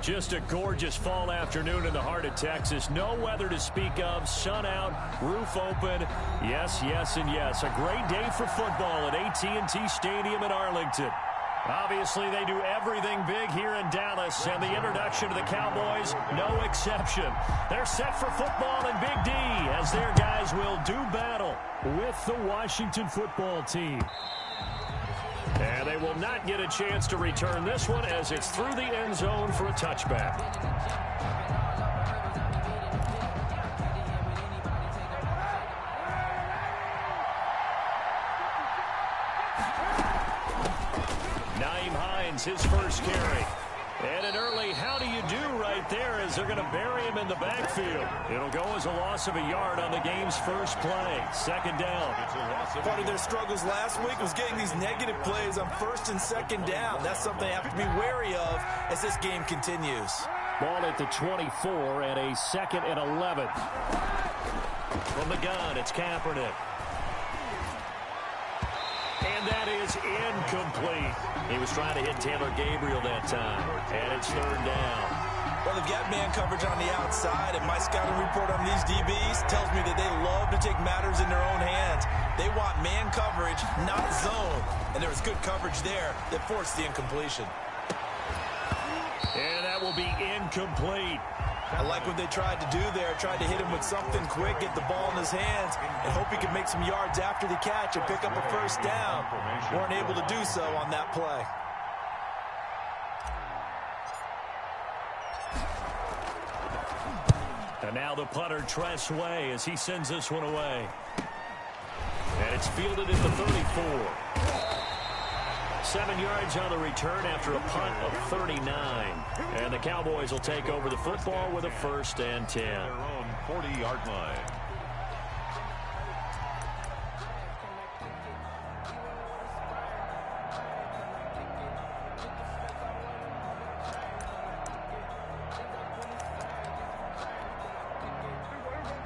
Just a gorgeous fall afternoon in the heart of Texas. No weather to speak of. Sun out, roof open. Yes, yes, and yes. A great day for football at AT&T Stadium in Arlington. Obviously, they do everything big here in Dallas, and the introduction to the Cowboys, no exception. They're set for football in Big D as their guys will do battle with the Washington football team. And they will not get a chance to return this one as it's through the end zone for a touchback. Nyheim Hines, his first carry. And an early how do you do right there as they're going to bury him in the backfield. It'll go as a loss of a yard on the game's first play. Second down. Part of their struggles last week was getting these negative plays on first and second down. That's something they have to be wary of as this game continues. Ball at the 24 and a 2nd and 11. From the gun, it's Kaepernick. And that is incomplete. He was trying to hit Taylor Gabriel that time. And it's third down. Well, they've got man coverage on the outside, and my scouting report on these DBs tells me that they love to take matters in their own hands. They want man coverage, not zone. And there was good coverage there that forced the incompletion. And that will be incomplete. I like what they tried to do there. Tried to hit him with something quick, get the ball in his hands, and hope he could make some yards after the catch and pick up a first down. Weren't able to do so on that play. And now the punter, Tress Way, as he sends this one away. And it's fielded at the 34. 7 yards on the return after a punt of 39. And the Cowboys will take over the football with a 1st and 10. Their own 40-yard line.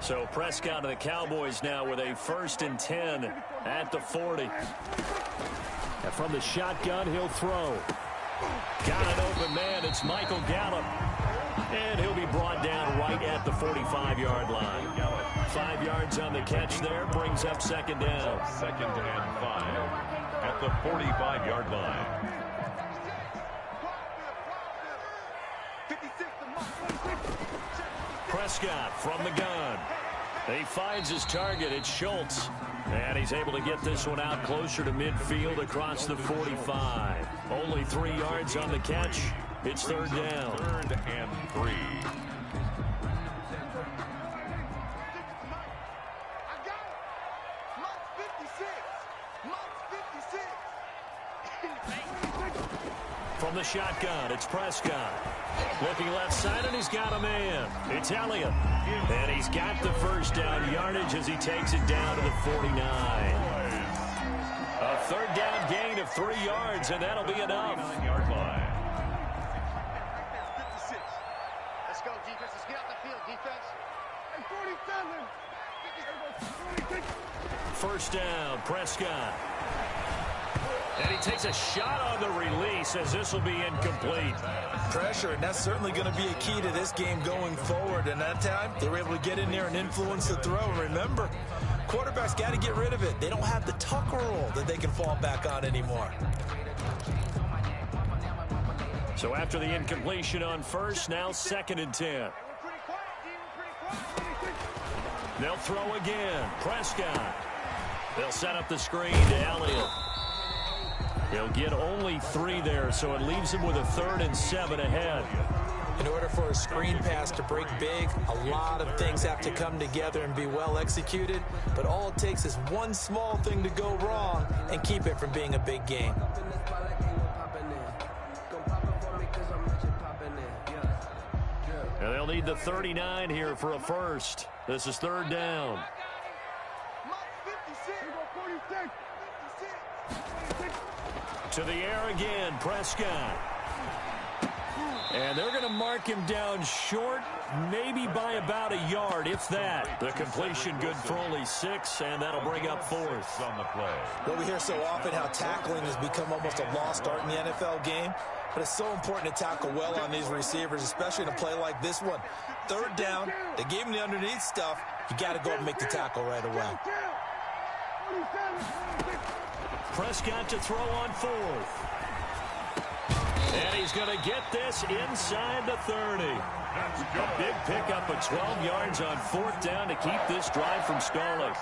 So Prescott and the Cowboys now with a 1st and 10 at the 40. And from the shotgun, he'll throw. Got an open man. It's Michael Gallup. And he'll be brought down right at the 45-yard line. 5 yards on the catch there. Brings up 2nd down. 2nd and 5 at the 45-yard line. Prescott from the gun. He finds his target. It's Schultz. And he's able to get this one out closer to midfield across the 45. Only 3 yards on the catch. It's 3rd down. 3rd and 3. From the shotgun, it's Prescott. Looking left side, and he's got a man. It's Elliott. And he's got the 1st down yardage as he takes it down to the 49. A 3rd down gain of 3 yards, and that'll be enough. 9-yard line. Let's go, defense. Let's get out the field, defense. And 47. 1st down, Prescott. And he takes a shot on the release as this will be incomplete. Pressure, and that's certainly going to be a key to this game going forward. And that time, they were able to get in there and influence the throw. And remember, quarterbacks got to get rid of it. They don't have the tuck rule that they can fall back on anymore. So after the incompletion on 1st, now 2nd and 10. They'll throw again. Prescott. They'll set up the screen to Elliott. He'll get only 3 there, so it leaves him with a 3rd and 7 ahead. In order for a screen pass to break big, a lot of things have to come together and be well executed, but all it takes is one small thing to go wrong and keep it from being a big game. And they'll need the 39 here for a 1st. This is 3rd down. To the air again, Prescott. And they're going to mark him down short, maybe by about a yard, if that. The completion good for only 6, and that'll bring up 4th. On the play. Well, we hear so often how tackling has become almost a lost art in the NFL game. But it's so important to tackle well on these receivers, especially in a play like this one. Third down, they gave him the underneath stuff. You got to go and make the tackle right away. Prescott to throw on fourth. And he's going to get this inside the 30. A big pickup of 12 yards on fourth down to keep this drive from stalling.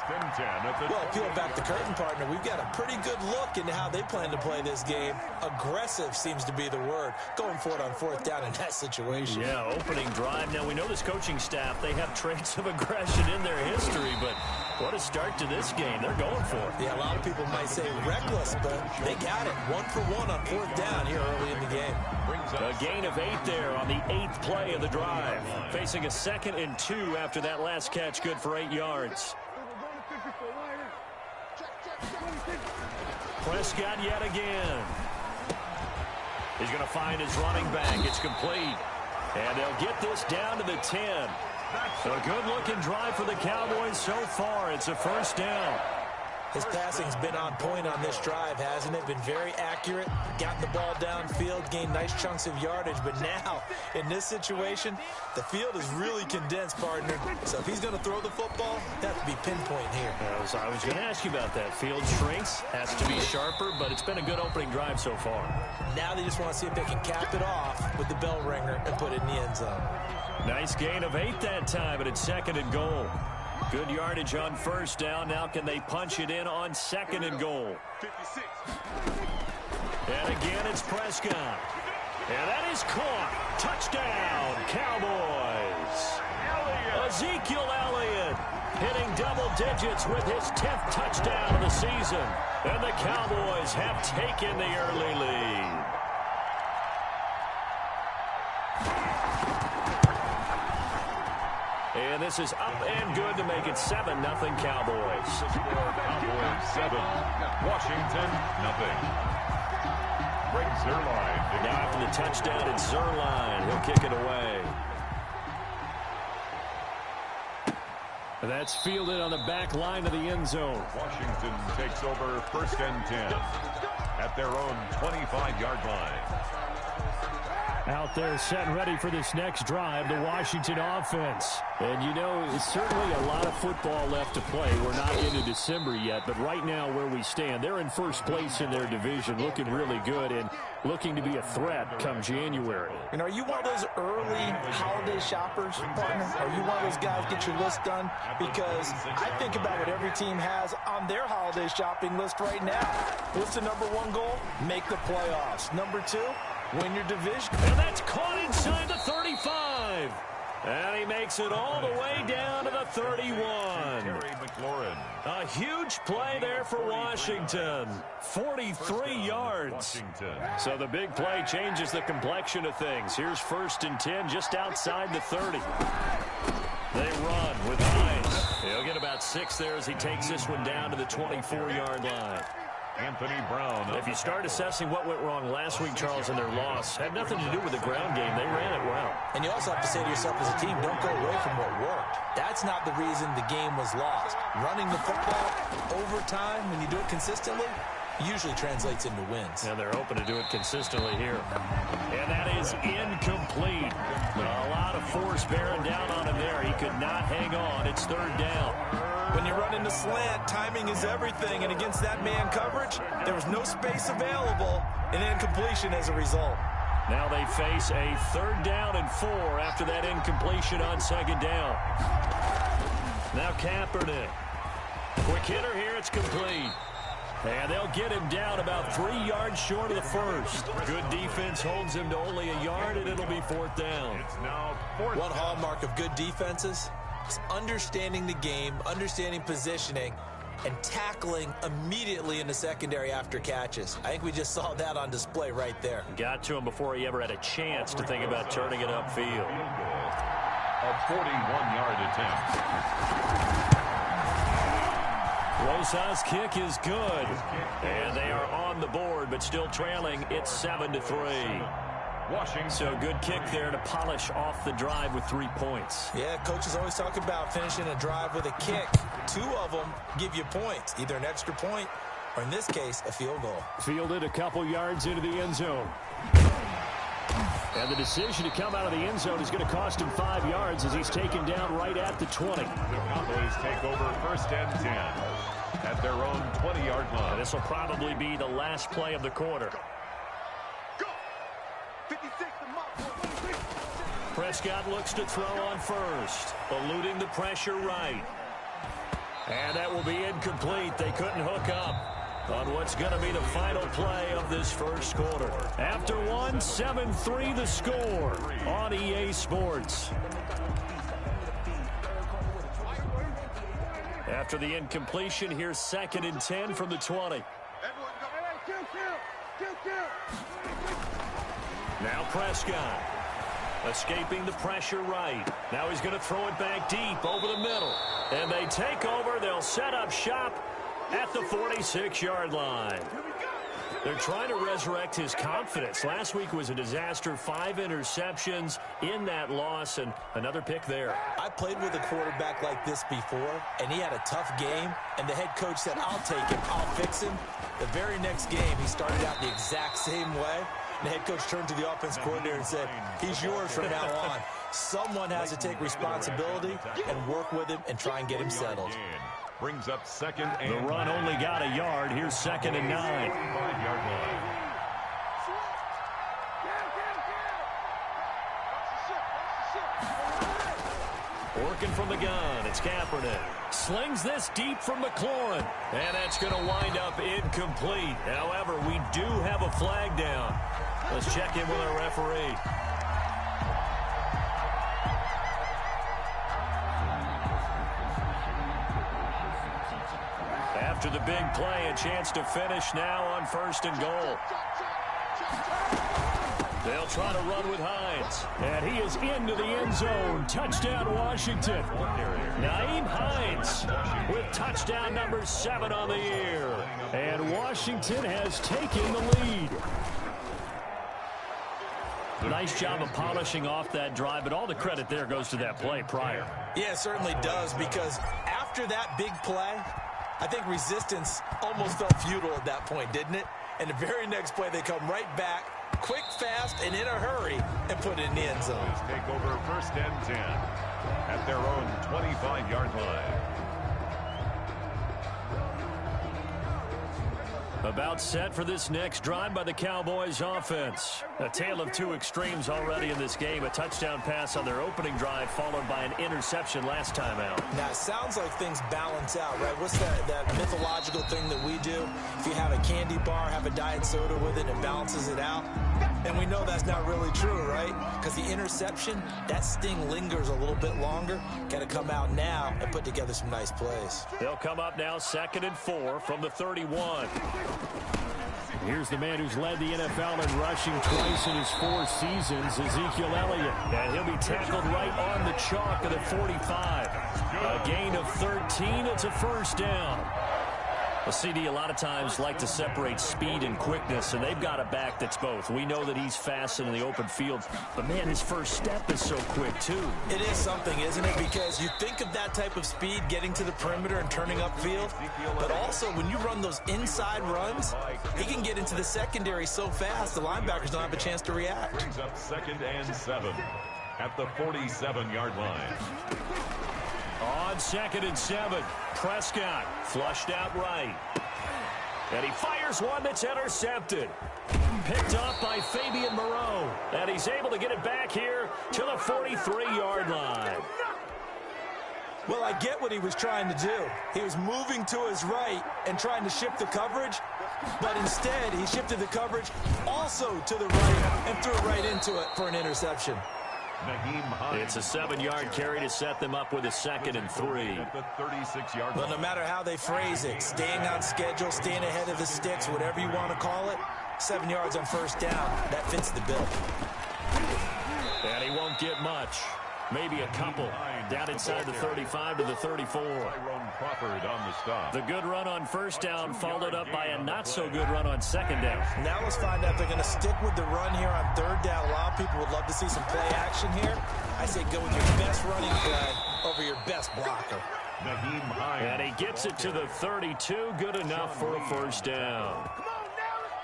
Well, peel back the curtain, partner. We've got a pretty good look into how they plan to play this game. Aggressive seems to be the word. Going for it on fourth down in that situation. Yeah, opening drive. Now, we know this coaching staff, they have traits of aggression in their history, but what a start to this game. They're going for it. Yeah, a lot of people might say reckless, but they got it. 1 for 1 on fourth down here early in the game. A gain of 8 there on the 8th play of the drive. Facing a 2nd and 2 after that last catch, good for 8 yards. Prescott yet again. He's going to find his running back. It's complete. And they'll get this down to the 10. A good-looking drive for the Cowboys so far. It's a first down. His passing's been on point on this drive, hasn't it? Been very accurate, gotten the ball downfield, gained nice chunks of yardage. But now, in this situation, the field is really condensed, partner. So if he's going to throw the football, that has to be pinpoint here. I was going to ask you about that. Field shrinks, has to be sharper, but it's been a good opening drive so far. Now they just want to see if they can cap it off with the bell ringer and put it in the end zone. Nice gain of 8 that time, but it's 2nd and goal. Good yardage on first down. Now can they punch it in on 2nd and goal? 56. And again, it's Prescott. And that is caught. Touchdown, Cowboys. Ezekiel Elliott hitting double digits with his 10th touchdown of the season. And the Cowboys have taken the early lead. And this is up and good to make it 7-0 Cowboys. Cowboys 7, Washington 0. Greg Zuerlein. Now after the touchdown, it's Zuerlein. He'll kick it away. And that's fielded on the back line of the end zone. Washington takes over 1st and 10 at their own 25-yard line. Out there set and ready for this next drive, the Washington offense. And you know, it's certainly a lot of football left to play. We're not into December yet, but right now where we stand, they're in first place in their division, looking really good and looking to be a threat come January. And are you one of those early holiday shoppers, partner? Are you one of those guys get your list done? Because I think about what every team has on their holiday shopping list right now. What's the #1 goal? Make the playoffs. #2, win your division. And that's caught inside the 35. And he makes it all the way down to the 31. Terry McLaurin. A huge play there for Washington. 43 yards. Washington. So the big play changes the complexion of things. Here's 1st and 10 just outside the 30. They run with Hines. He'll get about 6 there as he takes this one down to the 24-yard line. Anthony Brown. If you start assessing what went wrong last week, Charles, in their loss, had nothing to do with the ground game. They ran it well. And you also have to say to yourself as a team, don't go away from what worked. That's not the reason the game was lost. Running the football over time, when you do it consistently, usually translates into wins. And they're hoping to do it consistently here. And that is incomplete. A lot of force bearing down on him there. He could not hang on. It's 3rd down. When you run into slant, timing is everything. And against that man coverage, there was no space available, and incompletion as a result. Now they face a 3rd down and 4 after that incompletion on 2nd down. Now Kaepernick. Quick hitter here. It's complete. And they'll get him down about 3 yards short of the first. Good defense holds him to only a yard, and it'll be 4th down. It's now 4th. One hallmark of good defenses is understanding the game, understanding positioning, and tackling immediately in the secondary after catches. I think we just saw that on display right there. Got to him before he ever had a chance to think about turning it upfield. A 41-yard attempt. Rosas' kick is good. And they are on the board, but still trailing. It's 7-3. Washington. So good kick there to polish off the drive with 3 points. Yeah, coaches always talk about finishing a drive with a kick. 2 of them give you points, either an extra point or, in this case, a field goal. Fielded a couple yards into the end zone. And the decision to come out of the end zone is going to cost him 5 yards as he's taken down right at the 20. The Cowboys take over first and 10 at their own 20-yard line. This will probably be the last play of the quarter. Prescott looks to throw on first, eluding the pressure right. And that will be incomplete. They couldn't hook up on what's going to be the final play of this first quarter. After one, 7-3 the score on EA Sports. After the incompletion, here's 2nd and 10 from the 20. Now Prescott escaping the pressure right. Now he's going to throw it back deep over the middle. And they take over. They'll set up shop at the 46-yard line. They're trying to resurrect his confidence. Last week was a disaster. 5 interceptions in that loss, and another pick there. I played with a quarterback like this before, and he had a tough game, and the head coach said, I'll take him, I'll fix him. The very next game, he started out the exact same way. And the head coach turned to the offense coordinator and said, he's yours from now on. Someone has to take responsibility and work with him and try and get him settled. Brings up 2nd and the run only got a yard. Here's 2nd and 9. 5-yard line. Working from the gun, it's Kaepernick. Slings this deep from McLaurin. And that's going to wind up incomplete. However, we do have a flag down. Let's check in with our referee. After the big play, a chance to finish now on 1st and goal. They'll try to run with Hines. And he is into the end zone. Touchdown, Washington. Nyheim Hines with touchdown number 7 on the year. And Washington has taken the lead. Nice job of polishing off that drive, but all the credit there goes to that play prior. Yeah, it certainly does, because after that big play, I think resistance almost felt futile at that point, didn't it? And the very next play, they come right back, quick, fast, and in a hurry, and put it in the end zone. Take over 1st and 10 at their own 25-yard line. About set for this next drive by the Cowboys offense. A tale of 2 extremes already in this game. A touchdown pass on their opening drive followed by an interception last time out. Now, it sounds like things balance out, right? What's that mythological thing that we do? If you have a candy bar, have a diet soda with it, it balances it out. And we know that's not really true, right? Because the interception, that sting lingers a little bit longer. Got to come out now and put together some nice plays. They'll come up now 2nd and 4 from the 31. Here's the man who's led the NFL in rushing twice in his 4 seasons, Ezekiel Elliott. And he'll be tackled right on the chalk of the 45. A gain of 13. It's a 1st down. Well, CD, a lot of times like to separate speed and quickness, and they've got a back that's both. We know that he's fast in the open field, but, man, his first step is so quick, too. It is something, isn't it? Because you think of that type of speed getting to the perimeter and turning upfield, but also when you run those inside runs, he can get into the secondary so fast the linebackers don't have a chance to react. Brings up 2nd and 7 at the 47-yard line. On 2nd and 7, Prescott flushed out right. And he fires one that's intercepted. Picked off by Fabian Moreau. And he's able to get it back here to the 43-yard line. Well, I get what he was trying to do. He was moving to his right and trying to shift the coverage, but instead he shifted the coverage also to the right and threw it right into it for an interception. It's a 7-yard carry to set them up with a 2nd and 3. At the 36-yard Well, line. no matter how they phrase it, staying on schedule, staying ahead of the sticks, whatever you want to call it, 7 yards on 1st down, that fits the bill. And he won't get much. Maybe a couple. Down inside the 35 to the 34. Tyrone Crawford on the stop. The good run on 1st down followed up by a not-so-good run on 2nd down. Now let's find out if they're going to stick with the run here on 3rd down. A lot of people would love to see some play action here. I say go with your best running play over your best blocker. Nyheim Hines. And he gets it to the 32. Good enough for a 1st down.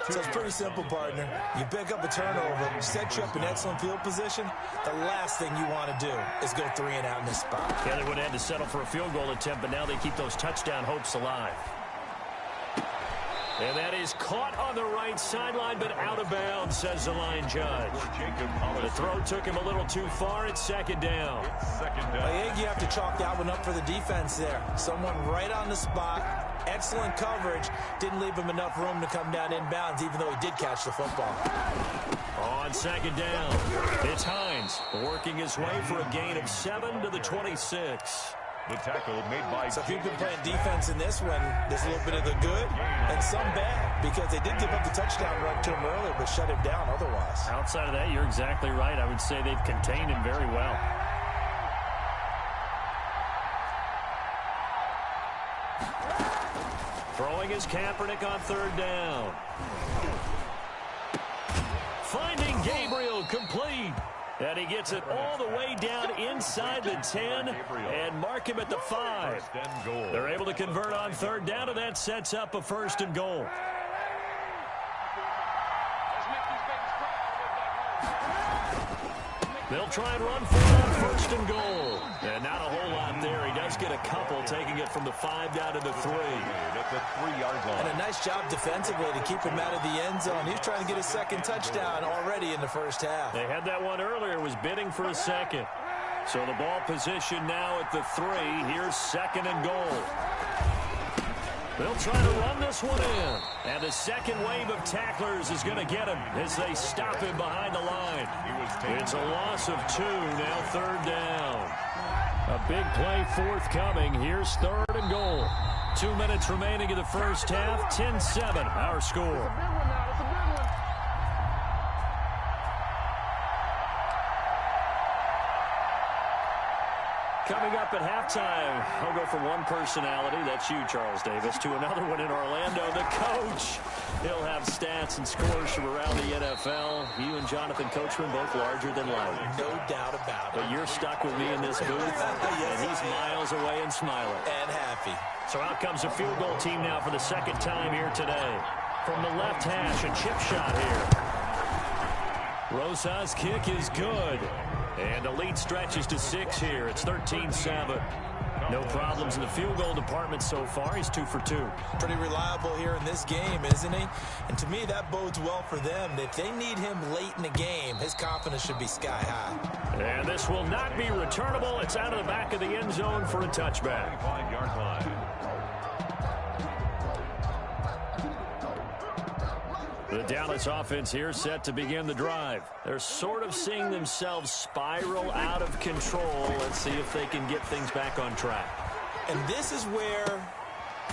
So it's pretty simple, partner. You pick up a turnover, set you up in excellent field position. The last thing you want to do is go 3 and out in this spot. Yeah, they would have had to settle for a field goal attempt, but now they keep those touchdown hopes alive. And that is caught on the right sideline, but out of bounds, says the line judge. The throw took him a little too far. It's second down. I think you have to chalk that one up for the defense there. Someone right on the spot. Excellent coverage. Didn't leave him enough room to come down inbounds, even though he did catch the football. On second down, it's Hines working his way for a gain of 7 to the 26. The tackle made by... So if you've been playing defense in this one, there's a little bit of the good and some bad, because they did give up the touchdown run to him earlier, but shut him down otherwise. Outside of that, you're exactly right. I would say they've contained him very well. Throwing is Kaepernick on third down. Finding Gabriel, complete. And he gets it all the way down inside the 10 and mark him at the 5. They're able to convert on third down, and that sets up a 1st and goal. They'll try and run for it on 1st and goal. And not a whole lot there. He does get a couple, taking it from the 5 down to the 3. At the 3-yard line. And a nice job defensively to keep him out of the end zone. He's trying to get his second touchdown already in the first half. They had that one earlier, was bidding for a second. So the ball position now at the 3. Here's 2nd and goal. They'll try to run this one in. And the second wave of tacklers is going to get him as they stop him behind the line. It's a loss of 2, now 3rd down. A big play forthcoming. Here's 3rd and goal. 2 minutes remaining in the first half. 10-7, our score. Coming up at halftime, I'll go from one personality, that's you, Charles Davis, to another one in Orlando, the coach. He'll have stats and scores from around the NFL. You and Jonathan Coachman, both larger than life. No doubt about it. But you're stuck with me in this booth, and he's miles away and smiling. And happy. So out comes a field goal team now for the second time here today. From the left hash, a chip shot here. Rosa's kick is good. And the lead stretches to 6 here. It's 13-7. No problems in the field goal department so far. He's 2 for 2. Pretty reliable here in this game, isn't he? And to me, that bodes well for them. If they need him late in the game, his confidence should be sky high. And this will not be returnable. It's out of the back of the end zone for a touchback. 5-yard line. The Dallas offense here set to begin the drive. They're sort of seeing themselves spiral out of control. Let's see if they can get things back on track. And this is where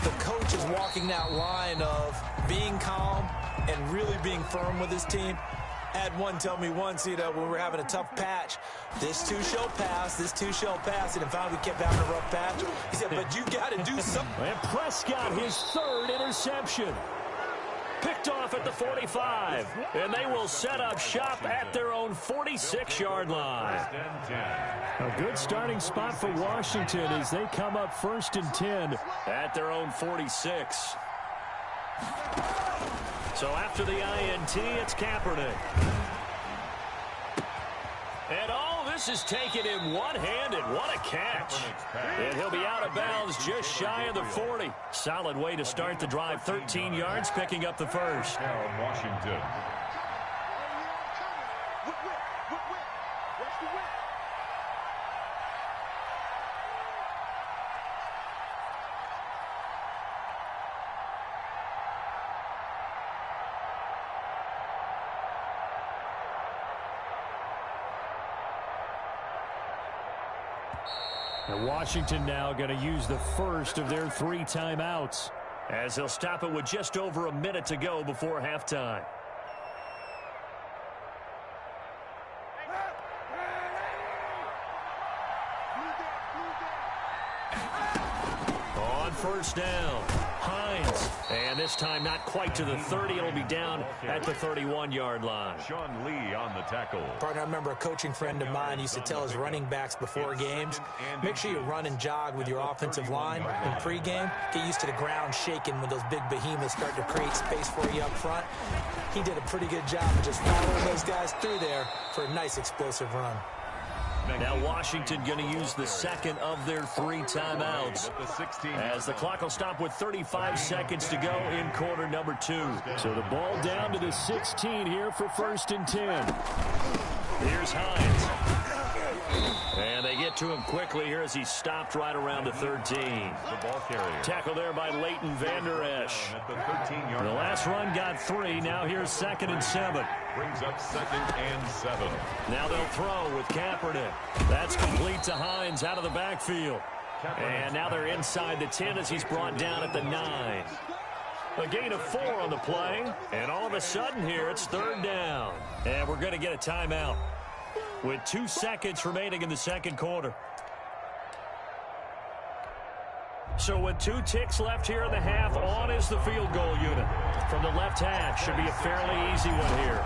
the coach is walking that line of being calm and really being firm with his team. I had one tell me once, when we were having a tough patch, this too shall pass, this too shall pass, and finally we kept having a rough patch. He said, but you got to do something. And Prescott, his 3rd interception. Picked off at the 45, and they will set up shop at their own 46-yard line. A good starting spot for Washington as they come up 1st and 10 at their own 46. So after the INT, it's Kaepernick. And this is taken in one-handed. What a catch. And he'll be out of bounds just shy of the 40. Solid way to start the drive. 13 yards, picking up the 1st. Now Washington. And Washington now going to use the first of their 3 timeouts as they'll stop it with just over a minute to go before halftime. On 1st down, Hines. And this time not quite to the 30. It'll be down at the 31-yard line. Sean Lee on the tackle. Partner, I remember a coaching friend of mine used to tell his running backs before games, make sure you run and jog with your offensive line in pregame. Get used to the ground shaking when those big behemoths start to create space for you up front. He did a pretty good job of just following those guys through there for a nice explosive run. Now Washington going to use the second of their 3 timeouts as the clock will stop with 35 seconds to go in quarter number 2. So the ball down to the 16 here for 1st and 10. Here's Hines. And they get to him quickly here as he stopped right around the 13. The ball carrier. Tackle there by Leighton Vander Esch. At the 13-yard The last run got 3. Now here's 2nd and 7. brings up 2nd and 7. Now they'll throw with Kaepernick. That's complete to Hines out of the backfield. And now they're inside the 10 as he's brought down at the 9. A gain of 4 on the play. And all of a sudden here, it's 3rd down. And we're going to get a timeout with 2 seconds remaining in the second quarter. So with 2 ticks left here in the half, on is the field goal unit. From the left hash, should be a fairly easy one here.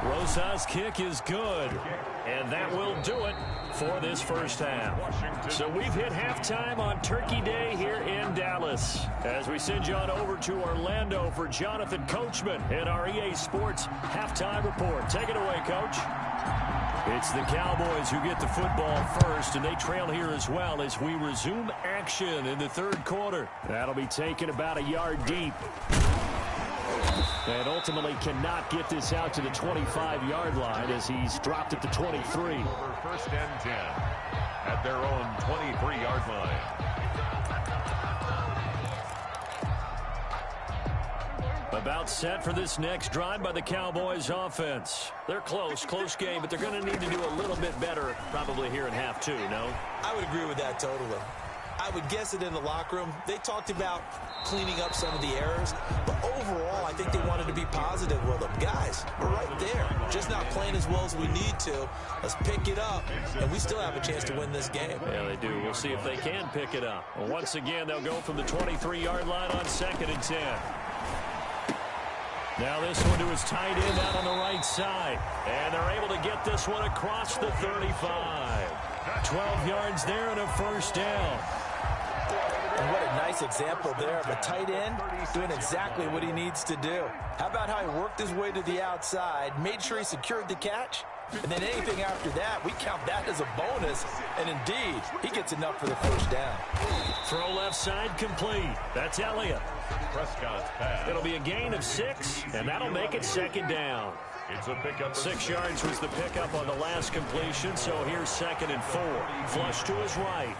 Rosa's kick is good, and that will do it for this first half. So we've hit halftime on Turkey Day here in Dallas. As we send you on over to Orlando for Jonathan Coachman in our EA Sports Halftime Report. Take it away, Coach. It's the Cowboys who get the football first, and they trail here as well as we resume action in the 3rd quarter. That'll be taken about a yard deep. And ultimately cannot get this out to the 25-yard line as he's dropped at the 23. Over 1st and 10 at their own 23-yard line. About set for this next drive by the Cowboys offense. They're close game, but they're going to need to do a little bit better probably here in half 2, no? I would agree with that totally. I would guess it in the locker room. They talked about cleaning up some of the errors, but overall, I think they wanted to be positive with them. Guys, we're right there. Just not playing as well as we need to. Let's pick it up, and we still have a chance to win this game. Yeah, they do. We'll see if they can pick it up. Well, once again, they'll go from the 23-yard line on 2nd and 10. Now this one to his tight end out on the right side. And they're able to get this one across the 35. 12 yards there and a 1st down. And what a nice example there of a tight end doing exactly what he needs to do. How about how he worked his way to the outside, made sure he secured the catch, and then anything after that, we count that as a bonus. And indeed, he gets enough for the 1st down. Throw left side complete. That's Elliott. Prescott's pass. It'll be a gain of 6, and that'll make it 2nd down. It's a pickup. 6 yards was the pickup on the last completion, so here's 2nd and 4. Flush to his right.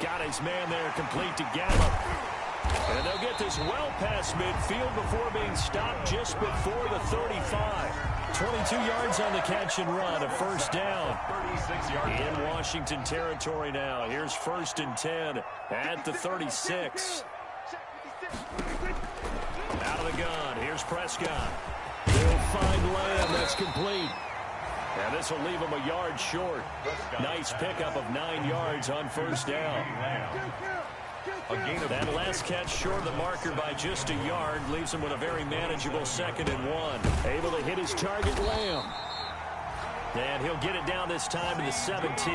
Got his man there complete to Gallup. And they'll get this well past midfield before being stopped just before the 35. 22 yards on the catch and run, a 1st down. 36 yards. In Washington territory now. Here's 1st and 10 at the 36. Out of the gun. Here's Prescott. They'll find Lamb. That's complete. And this will leave him a yard short. Nice pickup of 9 yards on 1st down. That last catch short of the marker by just a yard leaves him with a very manageable 2nd and 1. Able to hit his target, Lamb. And he'll get it down this time to the 17.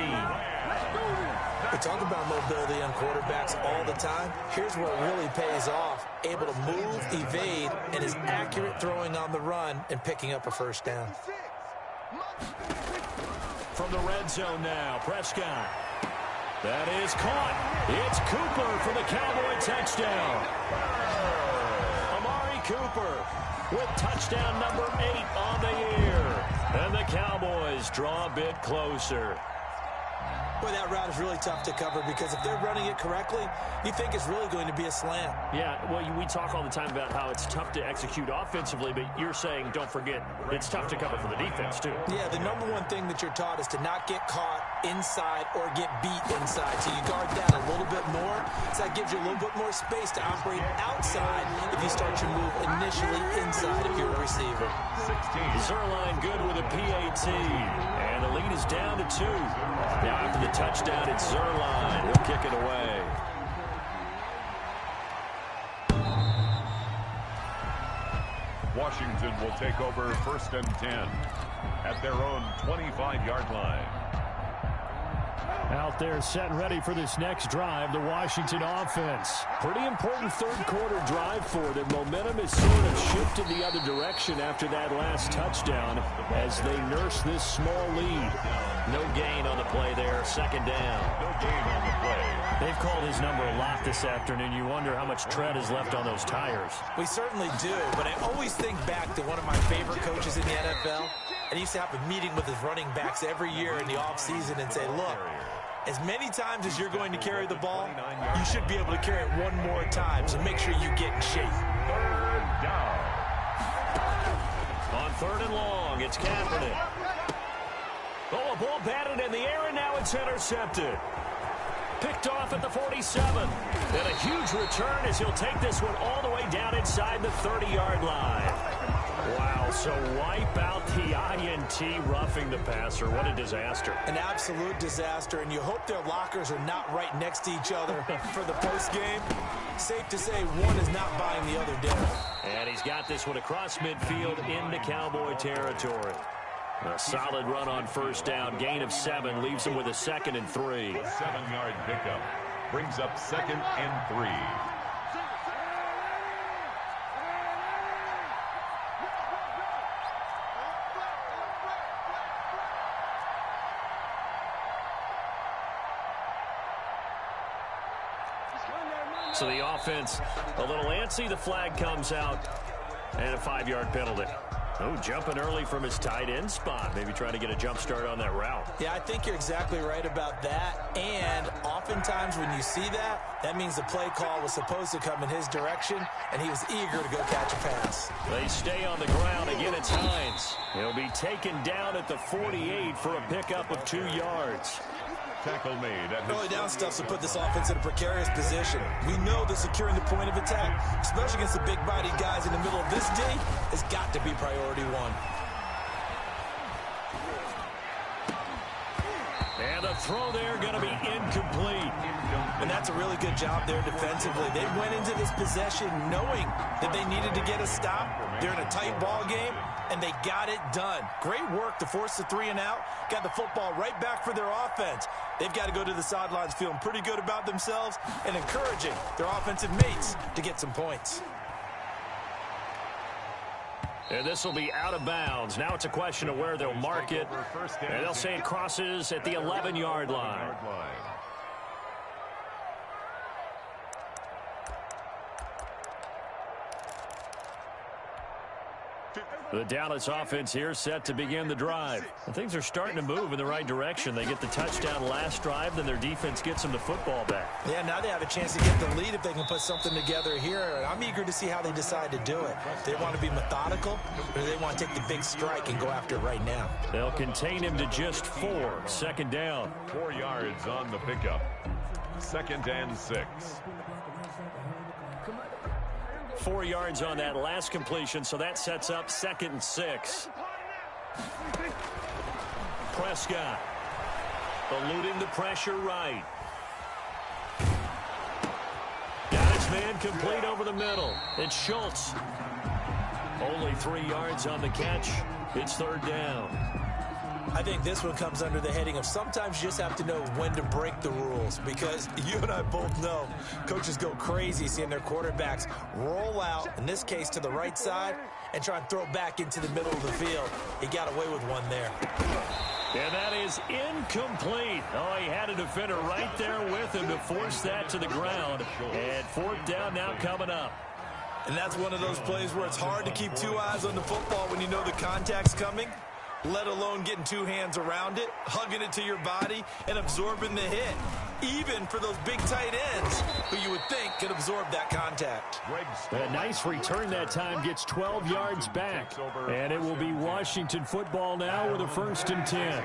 We talk about mobility on quarterbacks all the time. Here's where it really pays off. Able to move, evade, and is accurate throwing on the run and picking up a 1st down. From the red zone now, Prescott. That is caught. It's Cooper for the Cowboy touchdown. Amari Cooper with touchdown number 8 on the year. And the Cowboys draw a bit closer. Boy, that route is really tough to cover because if they're running it correctly, you think it's really going to be a slant. Yeah, well, we talk all the time about how it's tough to execute offensively, but you're saying, don't forget, it's tough to cover for the defense, too. Yeah, the number one thing that you're taught is to not get caught inside or get beat inside. So you guard that a little bit more. So that gives you a little bit more space to operate outside if you start your move initially inside if you're a receiver. 16. Zuerlein good with a PAT. And the lead is down to 2. Now after the touchdown, it's Zuerlein. He'll kick it away. will take over 1st and 10 at their own 25-yard line. Out there set and ready for this next drive, the Washington offense. Pretty important third-quarter drive for them. Momentum has sort of shifted the other direction after that last touchdown as they nurse this small lead. No gain on the play there, 2nd down. No gain on the play. They've called his number a lot this afternoon. You wonder how much tread is left on those tires. We certainly do, but I always think back to one of my favorite coaches in the NFL. And he used to have a meeting with his running backs every year in the offseason and say, look, as many times as you're going to carry the ball, you should be able to carry it one more time, so make sure you get in shape. 3rd down. On 3rd and long, it's Kaepernick. Oh, a ball batted in the air, and now it's intercepted. Picked off at the 47. And a huge return as he'll take this one all the way down inside the 30-yard line. Wow, so wipe out the INT roughing the passer. What a disaster. An absolute disaster, and you hope their lockers are not right next to each other for the postgame. Safe to say one is not buying the other dinner. And he's got this one across midfield into Cowboy territory. A solid run on 1st down. Gain of 7 leaves him with a 2nd and 3. 7-yard pickup brings up 2nd and 3. So the offense a little antsy. The flag comes out and a 5-yard penalty. Oh, jumping early from his tight end spot. Maybe trying to get a jump start on that route. Yeah, I think you're exactly right about that. And oftentimes when you see that, that means the play call was supposed to come in his direction, and he was eager to go catch a pass. They stay on the ground. Again, it's Hines. He'll be taken down at the 48 for a pickup of 2 yards. Tackle made at Early down stuff to put this offense in a precarious position. We know that securing the point of attack, especially against the big-bodied guys in the middle of this D, has got to be priority one. And the throw there going to be incomplete. And that's a really good job there defensively. They went into this possession knowing that they needed to get a stop. They're in a tight ball game, and they got it done. Great work to force the 3 and out. Got the football right back for their offense. They've got to go to the sidelines feeling pretty good about themselves and encouraging their offensive mates to get some points. And this will be out of bounds. Now it's a question of where they'll mark it. And they'll say it crosses at the 11-yard line. The Dallas offense here set to begin the drive. And things are starting to move in the right direction. They get the touchdown last drive, then their defense gets them the football back. Yeah, now they have a chance to get the lead if they can put something together here. And I'm eager to see how they decide to do it. They want to be methodical, or they want to take the big strike and go after it right now. They'll contain him to just 4. 2nd down. 4 yards on the pickup. 2nd and 6. 4 yards on that last completion, so that sets up 2nd and 6. Prescott eluding the pressure right. Got his man complete over the middle. It's Schultz. Only 3 yards on the catch. It's 3rd down. I think this one comes under the heading of sometimes you just have to know when to break the rules, because you and I both know coaches go crazy seeing their quarterbacks roll out, in this case to the right side, and try and throw back into the middle of the field. He got away with one there. And that is incomplete. Oh, he had a defender right there with him to force that to the ground. And 4th down now coming up. And that's one of those plays where it's hard to keep 2 eyes on the football when you know the contact's coming, let alone getting 2 hands around it, hugging it to your body, and absorbing the hit. Even for those big tight ends who you would think could absorb that contact. A nice return that time, gets 12 yards back. And it will be Washington football now with a 1st and 10.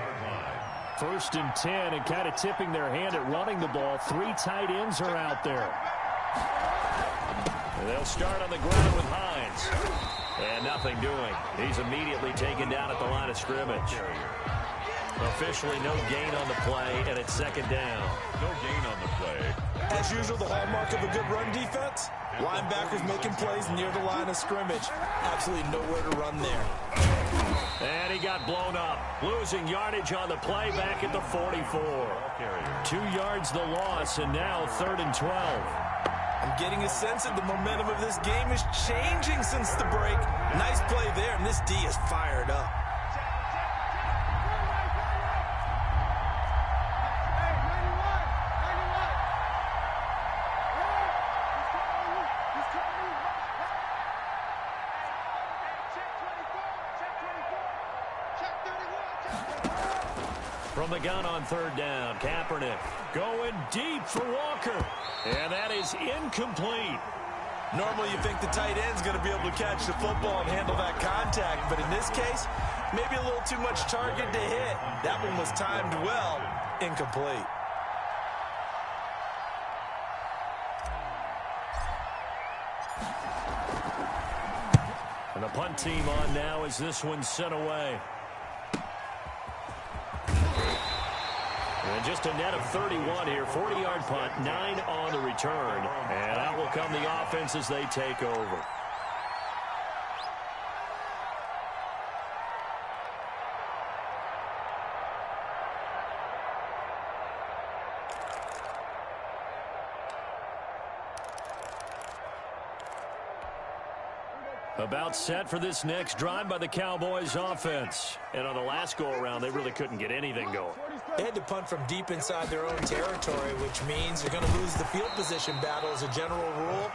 1st and 10, and kind of tipping their hand at running the ball. 3 tight ends are out there. And they'll start on the ground with Hines. And nothing doing. He's immediately taken down at the line of scrimmage. Officially no gain on the play, and it's 2nd down. No gain on the play. As usual, the hallmark of a good run defense, Linebackers making plays near the line of scrimmage. Absolutely nowhere to run there. And he got blown up. Losing yardage on the play back at the 44. 2 yards the loss, and now 3rd and 12. I'm getting a sense that the momentum of this game is changing since the break. Nice play there, and this D is fired up. From the gun on 3rd down, Kaepernick going deep for Walker. And that is incomplete. Normally you think the tight end's going to be able to catch the football and handle that contact, but in this case, maybe a little too much target to hit. That one was timed well, incomplete. And the punt team on now as this one's sent away. And just a net of 31 here. 40-yard punt, 9 on the return. And out will come the offense as they take over. About set for this next drive by the Cowboys offense. And on the last go-around, they really couldn't get anything going. They had to punt from deep inside their own territory, which means they're going to lose the field position battle as a general rule.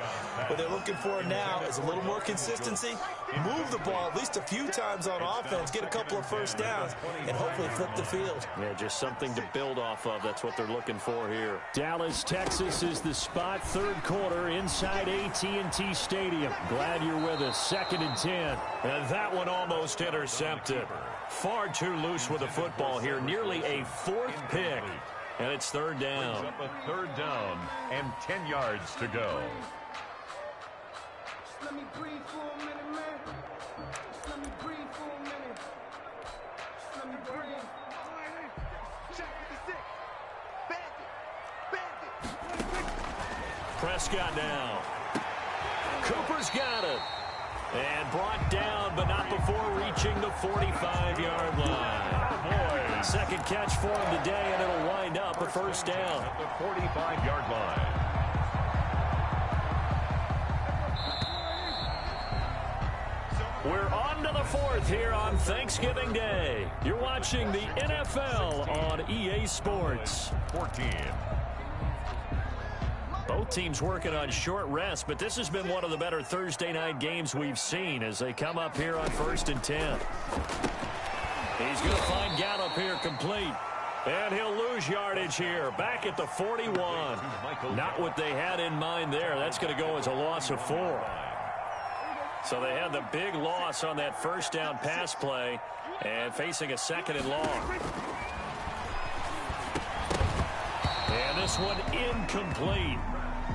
What they're looking for now is a little more consistency, move the ball at least a few times on offense, get a couple of first downs, and hopefully flip the field. Yeah, just something to build off of. That's what they're looking for here. Dallas, Texas is the spot. 3rd quarter inside AT&T Stadium. Glad you're with us. 2nd and 10. And that one almost intercepted. Far too loose with the football here. Nearly a 4th pick. And it's 3rd down. Up a 3rd down and 10 yards to go. Let me breathe for a minute, man. Let me breathe for a minute. Let me breathe. Check the stick. Bandit. Prescott now. Cooper's got it. And brought down, but not before reaching the 45-yard line. Boy. 2nd catch for him today, and it'll wind up a 1st down. At the 45-yard line. We're on to the 4th here on Thanksgiving Day. You're watching the NFL on EA Sports. 14. Both teams working on short rest, but this has been one of the better Thursday night games we've seen as they come up here on 1st and 10. He's going to find Gallup here complete. And he'll lose yardage here. Back at the 41. Not what they had in mind there. That's going to go as a loss of 4. So they had the big loss on that 1st down pass play and facing a 2nd and long. And this one incomplete.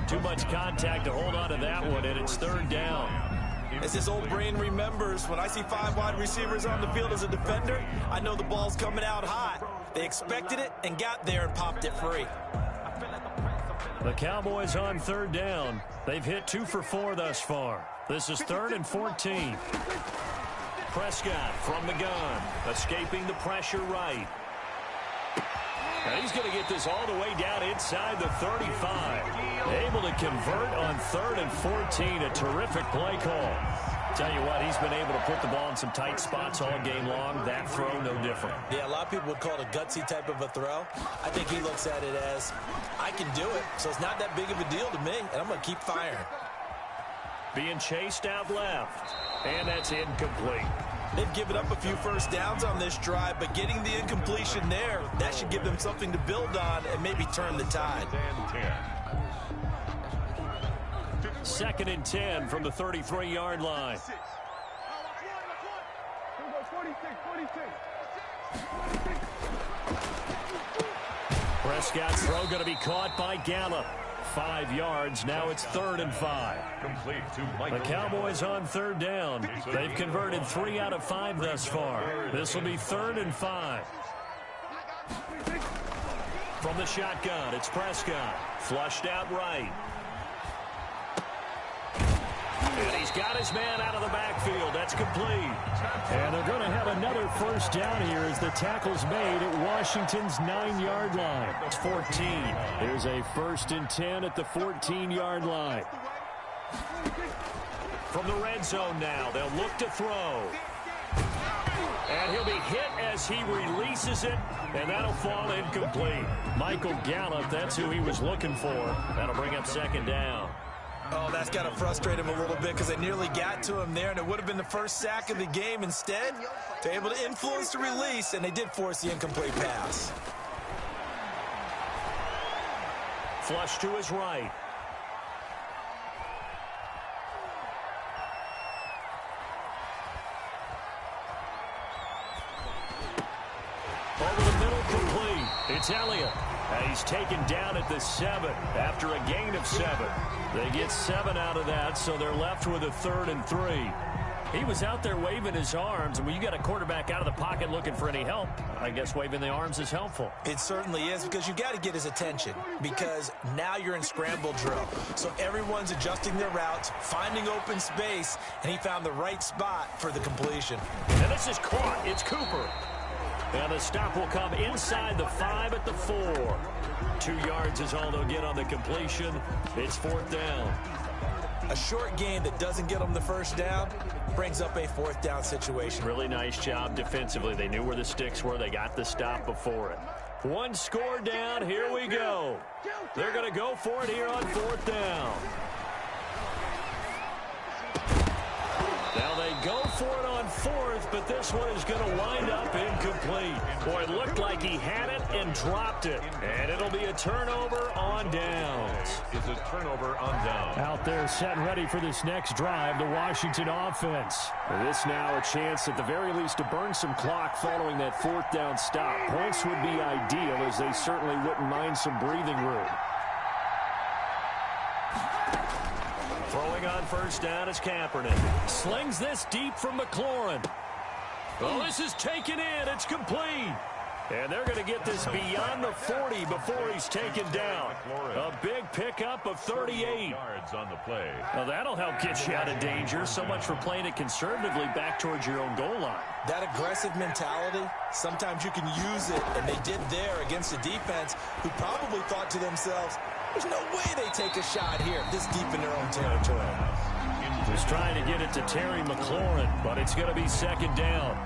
Too much contact to hold on to that one, and it's 3rd down. As his old brain remembers, when I see 5 wide receivers on the field as a defender, I know the ball's coming out hot. They expected it and got there and popped it free. The Cowboys on 3rd down. They've hit 2 for 4 thus far. This is 3rd and 14. Prescott from the gun, escaping the pressure right. And he's going to get this all the way down inside the 35. Able to convert on 3rd and 14. A terrific play call. Tell you what, he's been able to put the ball in some tight spots all game long. That throw, no different. Yeah, a lot of people would call it a gutsy type of a throw. I think he looks at it as, I can do it, so it's not that big of a deal to me, and I'm going to keep firing. Being chased out left. And that's incomplete. They've given up a few first downs on this drive, but getting the incompletion there, that should give them something to build on and maybe turn the tide. 2nd and 10 from the 33-yard line. Prescott's throw going to be caught by Gallup. 5 yards. Now it's 3rd and 5. Complete to Michael. The Cowboys on 3rd down. They've converted 3 out of 5 thus far. This will be 3rd and 5. From the shotgun, it's Prescott. Flushed out right. And he's got his man out of the backfield. That's complete. And they're going to have another first down here as the tackle's made at Washington's 9-yard line. It's 14. Here's a 1st and 10 at the 14-yard line. From the red zone now, they'll look to throw. And he'll be hit as he releases it, and that'll fall incomplete. Michael Gallup, that's who he was looking for. That'll bring up 2nd down. Oh, that's got to frustrate him a little bit because they nearly got to him there, and it would have been the first sack of the game. Instead, they're able to influence the release, and they did force the incomplete pass. Flush to his right. Over the middle, complete. It's Elliott. He's taken down at the 7 after a gain of 7. They get 7 out of that, so they're left with a 3rd and 3. He was out there waving his arms, and when you got a quarterback out of the pocket looking for any help, I guess waving the arms is helpful. It certainly is, because you got to get his attention, because now you're in scramble drill. So everyone's adjusting their routes, finding open space, and he found the right spot for the completion. And this is caught. It's Cooper. And the stop will come inside the 5 at the 4. 2 yards is all they'll get on the completion. It's 4th down. A short gain that doesn't get them the first down brings up a 4th down situation. Really nice job defensively. They knew where the sticks were. They got the stop before it. 1 score down. Here we go. They're going to go for it here on 4th down. Now they go for it on 4th, but this one is going to wind up incomplete. Boy, it looked like he had it and dropped it. And it'll be a turnover on downs. It's a turnover on downs. Out there set and ready for this next drive, the Washington offense. This now a chance at the very least to burn some clock following that 4th down stop. Points would be ideal, as they certainly wouldn't mind some breathing room. Throwing on 1st down is Kaepernick. Slings this deep from McLaurin. Well, this is taken in. It's complete. And they're going to get this beyond the 40 before he's taken down. A big pickup of 38. Yards on the play. Well, that'll help get you out of danger. So much for playing it conservatively back towards your own goal line. That aggressive mentality, sometimes you can use it, and they did there against a defense who probably thought to themselves, there's no way they take a shot here this deep in their own territory. Just trying to get it to Terry McLaurin, but it's going to be 2nd down.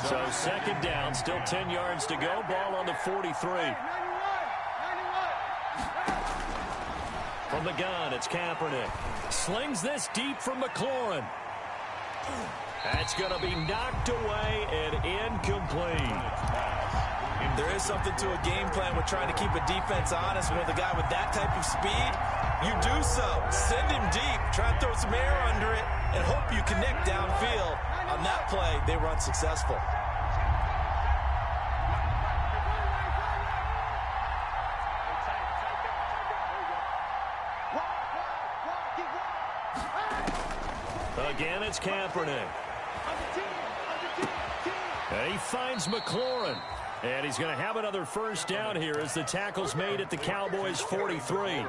So 2nd down, still 10 yards to go. Ball on the 43. From the gun, it's Kaepernick. Slings this deep from McLaurin. That's going to be knocked away and incomplete. There is something to a game plan with trying to keep a defense honest. With a guy with that type of speed, you do so. Send him deep, try and throw some air under it, and hope you connect downfield. On that play, they were unsuccessful. Again, it's Kaepernick. And he finds McLaurin. And he's going to have another 1st down here as the tackle's made at the Cowboys' 43.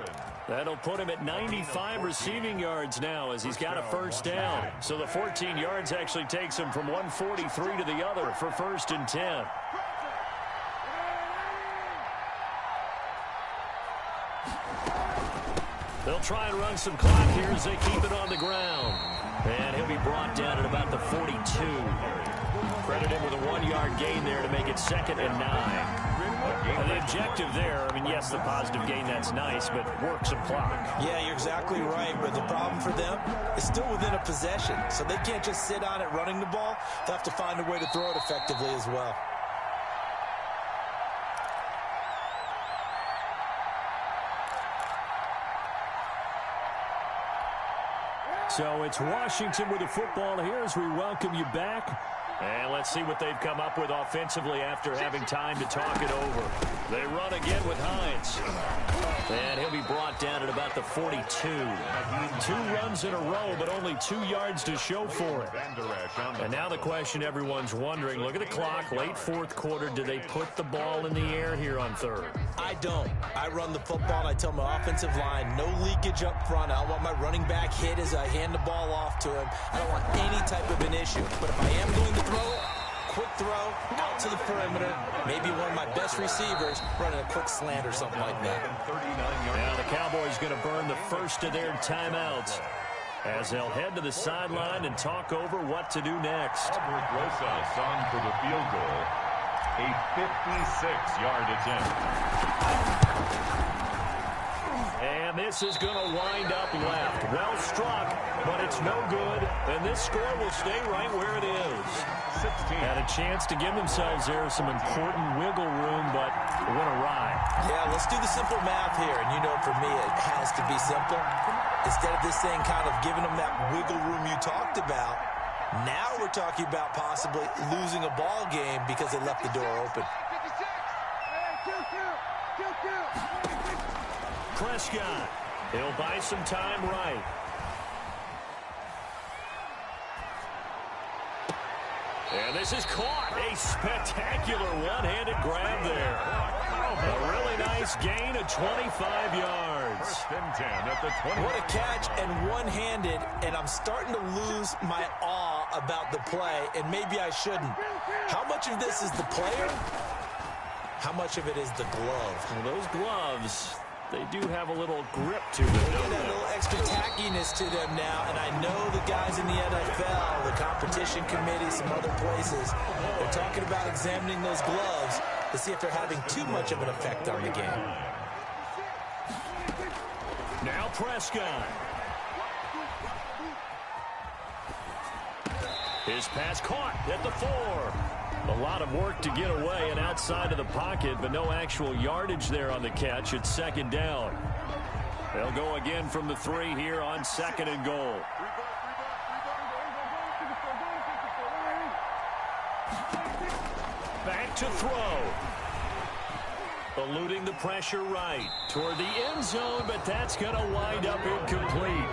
That'll put him at 95 receiving yards now as he's got a 1st down. So the 14 yards actually takes him from 143 to the other for 1st and 10. They'll try and run some clock here as they keep it on the ground. And he'll be brought down at about the 42. Credit him with a 1-yard gain there to make it 2nd and 9. And the objective there, I mean, yes, the positive gain, that's nice, but work some clock. Yeah, you're exactly right, but the problem for them is still within a possession, so they can't just sit on it running the ball. They'll have to find a way to throw it effectively as well. So it's Washington with the football here as we welcome you back. And let's see what they've come up with offensively after having time to talk it over. They run again with Hines. And he'll be brought down at about the 42. 2 runs in a row, but only 2 yards to show for it. And now the question everyone's wondering, look at the clock, late 4th quarter. Do they put the ball in the air here on 3rd? I don't. I run the football, and I tell my offensive line, no leakage up front. I don't want my running back hit as I hand the ball off to him. I don't want any type of an issue. But if I am going to throw it, quick throw out to the perimeter, maybe one of my best receivers running a quick slant or something like that. Now the Cowboys going to burn the first of their timeouts as they'll head to the sideline and talk over what to do next. Albert Rosas on for the field goal. A 56-yard attempt. And this is going to wind up left. Well struck, but it's no good. And this score will stay right where it is. 16. Had a chance to give themselves there some important wiggle room, but it went awry. Yeah, let's do the simple math here. And you know, for me, it has to be simple. Instead of this thing kind of giving them that wiggle room you talked about, now we're talking about possibly losing a ball game because they left the door open. Prescott, he'll buy some time right. And this is caught. A spectacular one-handed grab there. A really nice gain of 25 yards. First and 10 at the 20. What a catch and one-handed, and I'm starting to lose my awe about the play, and maybe I shouldn't. How much of this is the player? How much of it is the glove? Well, those gloves, they do have a little grip to them. They get that little extra tackiness to them now, and I know the guys in the NFL, the competition committee, some other places, they're talking about examining those gloves to see if they're having too much of an effect on the game. Now Prescott. His pass caught at the 4. A lot of work to get away and outside of the pocket, but no actual yardage there on the catch. It's 2nd down. They'll go again from the 3 here on 2nd and goal. Back to throw. Eluding the pressure right toward the end zone, but that's going to wind up incomplete.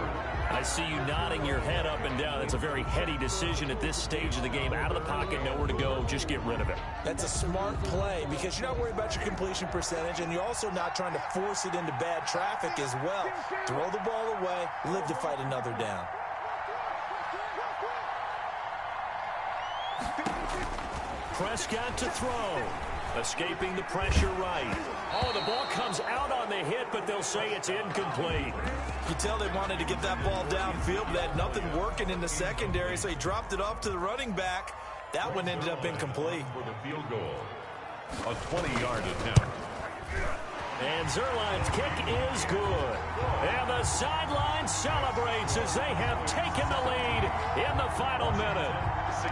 I see you nodding your head up and down. It's a very heady decision at this stage of the game. Out of the pocket, nowhere to go. Just get rid of it. That's a smart play because you're not worried about your completion percentage, and you're also not trying to force it into bad traffic as well. Throw the ball away, live to fight another down. Prescott to throw. Escaping the pressure right. Oh, the ball comes out on the hit, but they'll say it's incomplete. You tell they wanted to get that ball downfield, but they had nothing working in the secondary, so he dropped it off to the running back. That one ended up incomplete. For the field goal. A 20-yard attempt. And Zuerlein's kick is good. And the sideline celebrates as they have taken the lead in the final minute.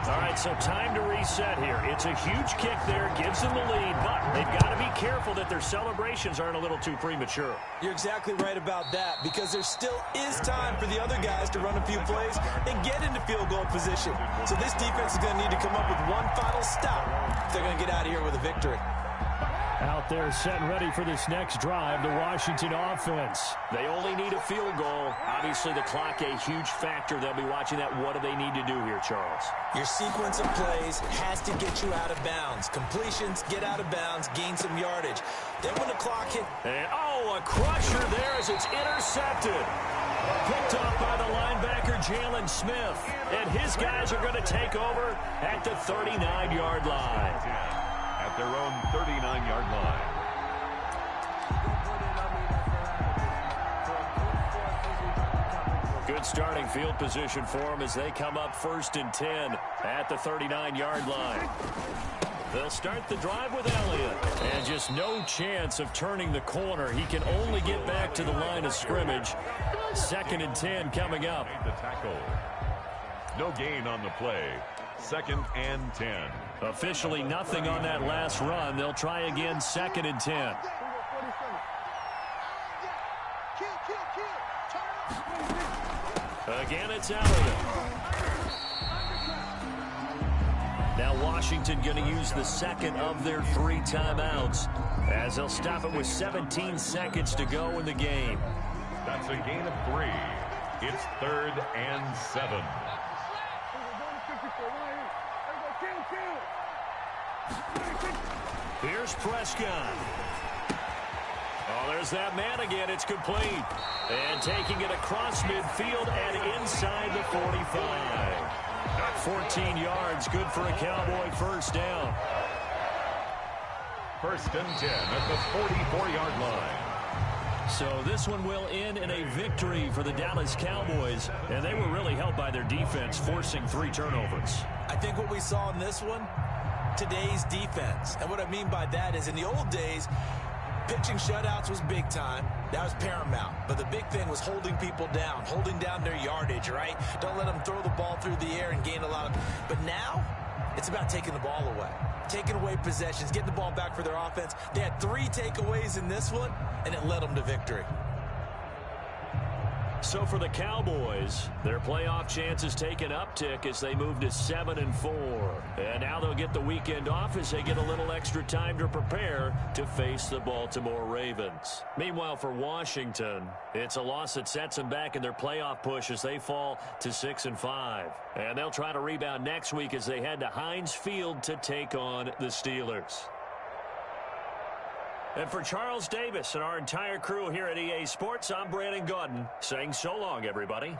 All right, so time to reset here. It's a huge kick there, gives them the lead, but they've got to be careful that their celebrations aren't a little too premature. You're exactly right about that, because there still is time for the other guys to run a few plays and get into field goal position. So this defense is going to need to come up with one final stop if they're going to get out of here with a victory. Out there set and ready for this next drive, the Washington offense. They only need a field goal. Obviously, the clock a huge factor. They'll be watching that. What do they need to do here, Charles? Your sequence of plays has to get you out of bounds. Completions, get out of bounds, gain some yardage. Then when the clock hits... And, oh, a crusher there as it's intercepted. Picked off by the linebacker, Jalen Smith. And his guys are going to take over at the 39-yard line. At their own 39-yard line. Good starting field position for them as they come up 1st and 10 at the 39-yard line. They'll start the drive with Elliott. And just no chance of turning the corner. He can only get back to the line of scrimmage. 2nd and 10 coming up. The tackle. No gain on the play. 2nd and 10. Officially nothing on that last run. They'll try again 2nd and 10. Again, it's Elliott. Now Washington going to use the second of their 3 timeouts as they'll stop it with 17 seconds to go in the game. That's a gain of 3. It's 3rd and 7. Here's Prescott. Oh, there's that man again. It's complete. And taking it across midfield and inside the 45. 14 yards, good for a Cowboy first down. 1st and 10 at the 44-yard line. So this one will end in a victory for the Dallas Cowboys, and they were really helped by their defense, forcing 3 turnovers. I think what we saw in this one, today's defense. And what I mean by that is in the old days, pitching shutouts was big time. That was paramount. But the big thing was holding people down, holding down their yardage, right? Don't let them throw the ball through the air and gain a lot of... But now, it's about taking the ball away. Taking away possessions, getting the ball back for their offense. They had 3 takeaways in this one, and it led them to victory. So for the Cowboys, their playoff chances take an uptick as they move to 7-4. And now they'll get the weekend off as they get a little extra time to prepare to face the Baltimore Ravens. Meanwhile, for Washington, it's a loss that sets them back in their playoff push as they fall to 6-5. And they'll try to rebound next week as they head to Heinz Field to take on the Steelers. And for Charles Davis and our entire crew here at EA Sports, I'm Brandon Gaudin saying so long, everybody.